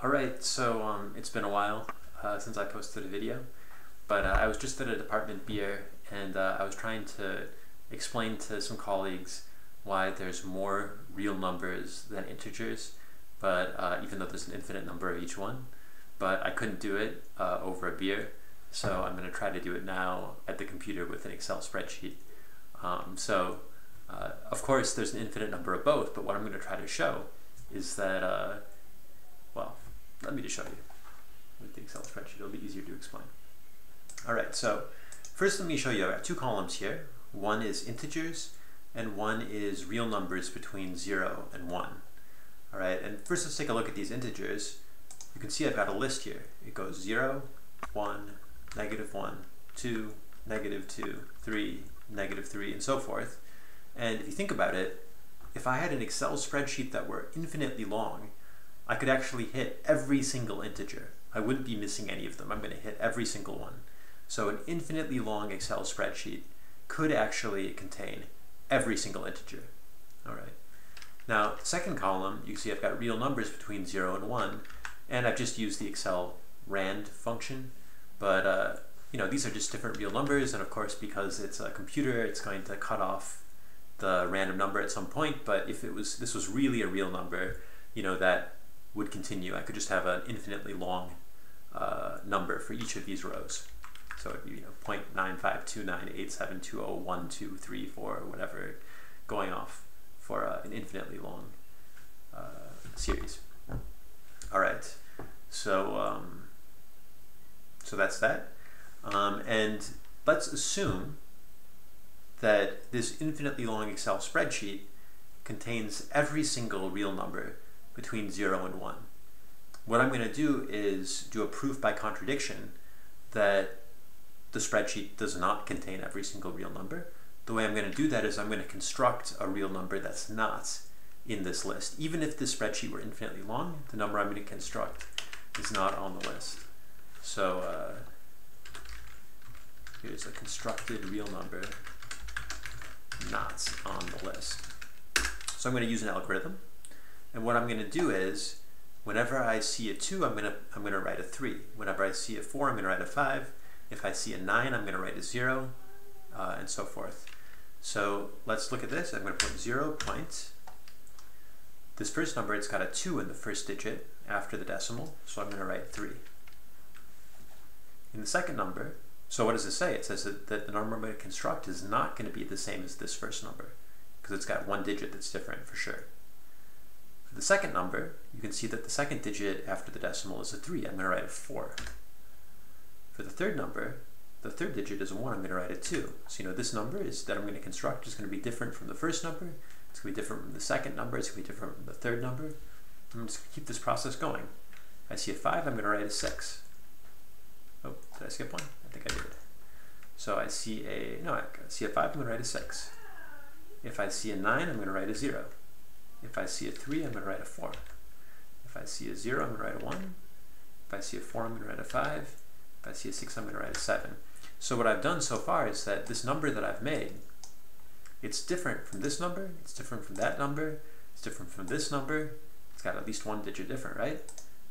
Alright, so it's been a while since I posted a video, but I was just at a department beer and I was trying to explain to some colleagues why there's more real numbers than integers, but even though there's an infinite number of each one, but I couldn't do it over a beer, so I'm going to try to do it now at the computer with an Excel spreadsheet. Of course there's an infinite number of both, but what I'm going to try to show is that, well, let me just show you with the Excel spreadsheet. It'll be easier to explain. Alright, so first let me show you, I got two columns here. One is integers and one is real numbers between 0 and 1. Alright, and first let's take a look at these integers. You can see I've got a list here. It goes 0, 1, -1, 2, -2, 3, -3, and so forth. And if you think about it, if I had an Excel spreadsheet that were infinitely long, I could actually hit every single integer. I wouldn't be missing any of them. I'm going to hit every single one. So an infinitely long Excel spreadsheet could actually contain every single integer. Alright. Now, second column, you can see I've got real numbers between 0 and 1, and I've just used the Excel rand function, but these are just different real numbers, and of course because it's a computer, it's going to cut off the random number at some point, but if this was really a real number, that would continue. I could just have an infinitely long number for each of these rows. So it'd be 0.952987201234, whatever, going off for an infinitely long series. All right, so that's that. And let's assume that this infinitely long Excel spreadsheet contains every single real number between 0 and 1. What I'm going to do is do a proof by contradiction that the spreadsheet does not contain every single real number. The way I'm going to do that is I'm going to construct a real number that's not in this list. Even if this spreadsheet were infinitely long, the number I'm going to construct is not on the list. So here's a constructed real number not on the list. So I'm going to use an algorithm. And what I'm going to do is, whenever I see a 2, I'm going to write a 3. Whenever I see a 4, I'm going to write a 5. If I see a 9, I'm going to write a 0, and so forth. So let's look at this. I'm going to put 0 point. This first number, it's got a 2 in the first digit after the decimal, so I'm going to write 3. In the second number, so what does it say? It says that the number I'm going to construct is not going to be the same as this first number, because it's got one digit that's different for sure. For the second number, you can see that the second digit after the decimal is a 3. I'm going to write a 4. For the third number, the third digit is a 1. I'm going to write a 2. So this number that I'm going to construct is going to be different from the first number. It's going to be different from the second number. It's going to be different from the third number. I'm just going to keep this process going. If I see a 5, I'm going to write a 6. Oh, did I skip one? I think I did. So I see a 5, I'm going to write a 6. If I see a 9, I'm going to write a 0. If I see a 3, I'm going to write a 4. If I see a 0, I'm going to write a 1. If I see a 4, I'm going to write a 5. If I see a 6, I'm going to write a 7. So what I've done so far is that this number that I've made, it's different from this number, it's different from that number, it's different from this number. It's got at least one digit different, right?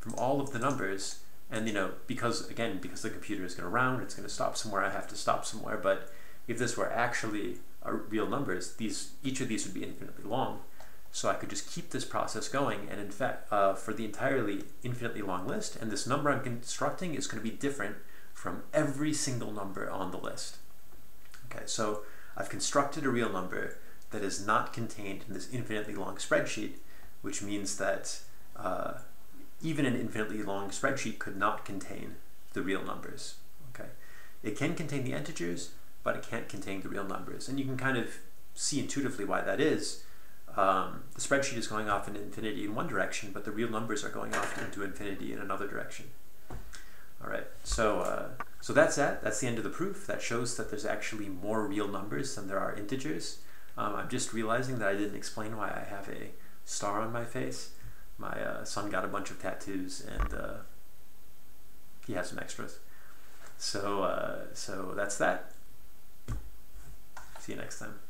From all of the numbers. And because the computer is going to round, it's going to stop somewhere, I have to stop somewhere. But if this were actually real numbers, each of these would be infinitely long. So I could just keep this process going, and in fact, for the entirely infinitely long list, and this number I'm constructing is going to be different from every single number on the list. Okay, so I've constructed a real number that is not contained in this infinitely long spreadsheet, which means that even an infinitely long spreadsheet could not contain the real numbers. Okay, it can contain the integers, but it can't contain the real numbers, and you can kind of see intuitively why that is. The spreadsheet is going off in infinity in one direction, but the real numbers are going off into infinity in another direction. All right, so that's that. That's the end of the proof. That shows that there's actually more real numbers than there are integers. I'm just realizing that I didn't explain why I have a star on my face. My son got a bunch of tattoos, and he has some extras. So that's that. See you next time.